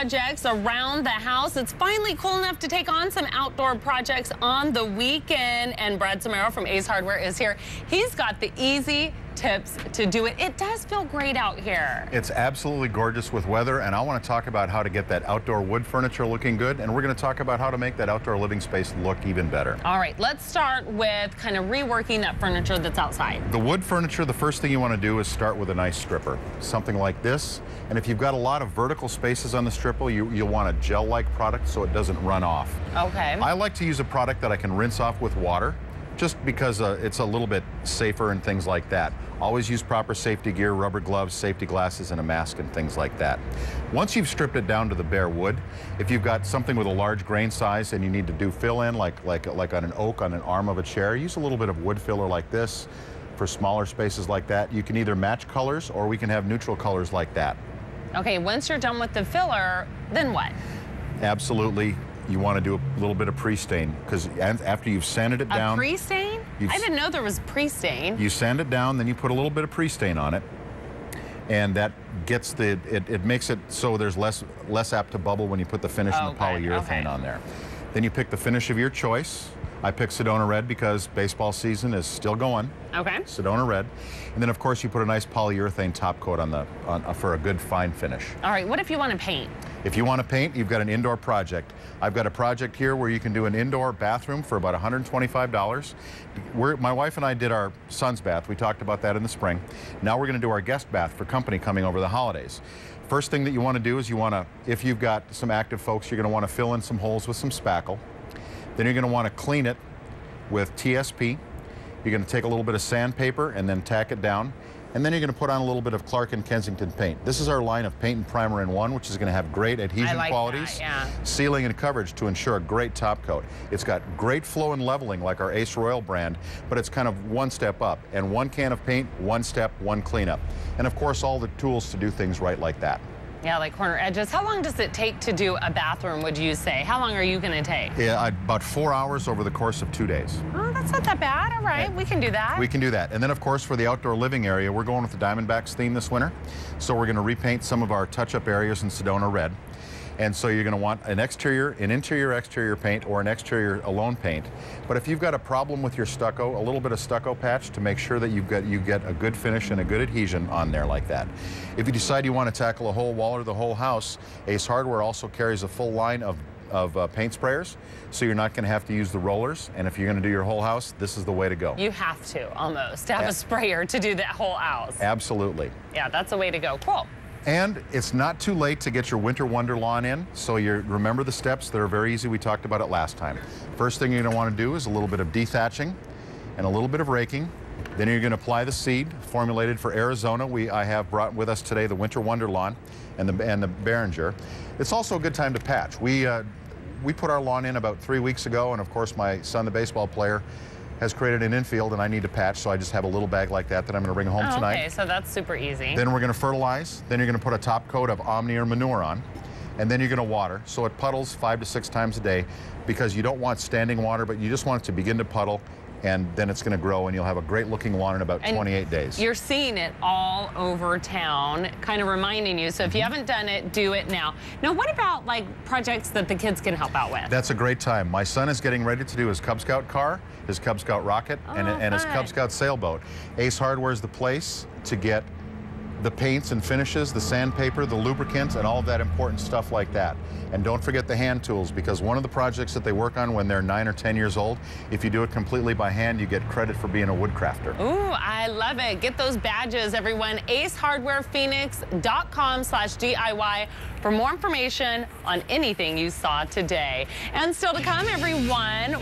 projects around the house. It's finally cool enough to take on some outdoor projects on the weekend. And Brad Samaro from Ace Hardware is here. He's got the easy tips to do it. It does feel great out here. It's absolutely gorgeous with weather, and I want to talk about how to get that outdoor wood furniture looking good, and we're going to talk about how to make that outdoor living space look even better. All right, let's start with kind of reworking that furniture that's outside. The wood furniture, the first thing you want to do is start with a nice stripper, something like this. And if you've got a lot of vertical spaces on the stripper, you'll want a gel-like product so it doesn't run off. Okay. I like to use a product that I can rinse off with water, just because it's a little bit safer and things like that. Always use proper safety gear, rubber gloves, safety glasses, and a mask and things like that. Once you've stripped it down to the bare wood, if you've got something with a large grain size and you need to do fill-in, like on an oak on an arm of a chair, use a little bit of wood filler like this. For smaller spaces like that, you can either match colors or we can have neutral colors like that. Okay, once you're done with the filler, then what? Absolutely. You want to do a little bit of pre-stain, because after you've sanded it down... A pre-stain? I didn't know there was pre-stain. You sand it down, then you put a little bit of pre-stain on it, and that gets it makes it so there's less apt to bubble when you put the finish and the polyurethane on there. Then you pick the finish of your choice. I picked Sedona Red because baseball season is still going. Okay. Sedona Red. And then, of course, you put a nice polyurethane top coat for a good fine finish. All right, what if you want to paint? If you want to paint, you've got an indoor project. I've got a project here where you can do an indoor bathroom for about $125. My wife and I did our son's bath. We talked about that in the spring. Now we're going to do our guest bath for company coming over the holidays. First thing that you want to do is if you've got some active folks, you're going to want to fill in some holes with some spackle. Then you're going to want to clean it with TSP. You're going to take a little bit of sandpaper and then tack it down. And then you're going to put on a little bit of Clark & Kensington paint. This is our line of paint and primer in one, which is going to have great adhesion qualities, sealing and coverage to ensure a great top coat. It's got great flow and leveling like our Ace Royal brand, but it's kind of one step up. And one can of paint, one step, one cleanup. And of course, all the tools to do things right like that. Yeah, like corner edges. How long does it take to do a bathroom, would you say? How long are you going to take? Yeah, about 4 hours over the course of 2 days. Oh, that's not that bad. All right, we can do that. We can do that. And then, of course, for the outdoor living area, we're going with the Diamondbacks theme this winter. So we're going to repaint some of our touch-up areas in Sedona Red. And so you're going to want an interior-exterior paint or an exterior alone paint. But if you've got a problem with your stucco, a little bit of stucco patch to make sure that you get a good finish and a good adhesion on there like that. If you decide you want to tackle a whole wall or the whole house, Ace Hardware also carries a full line of paint sprayers, so you're not going to have to use the rollers. And if you're going to do your whole house, this is the way to go. You have to, almost, to have a sprayer to do that whole house. Absolutely. Yeah, that's the way to go. Cool. And it's not too late to get your winter wonder lawn in, so remember the steps. They're very easy. We talked about it last time. First thing you're going to want to do is a little bit of dethatching and a little bit of raking. Then you're going to apply the seed formulated for Arizona. I have brought with us today the winter wonder lawn and the Behringer. It's also a good time to patch. We put our lawn in about 3 weeks ago, and of course my son, the baseball player, has created an infield, and I need to patch, so I just have a little bag like that I'm going to bring home tonight. Okay, so that's super easy. Then we're going to fertilize. Then you're going to put a top coat of Omni or manure on, and then you're going to water. So it puddles 5 to 6 times a day, because you don't want standing water, but you just want it to begin to puddle, and then it's going to grow, and you'll have a great looking lawn in about 28 days. You're seeing it all over town, kind of reminding you. So if you haven't done it, do it now. Now, what about like projects that the kids can help out with? That's a great time. My son is getting ready to do his Cub Scout car, his Cub Scout rocket, and his Cub Scout sailboat. Ace Hardware is the place to get the paints and finishes, the sandpaper, the lubricants, and all of that important stuff like that. And don't forget the hand tools, because one of the projects that they work on when they're 9 or 10 years old, if you do it completely by hand, you get credit for being a woodcrafter. Ooh, I love it. Get those badges, everyone. acehardwarephoenix.com/DIY for more information on anything you saw today. And still to come, everyone.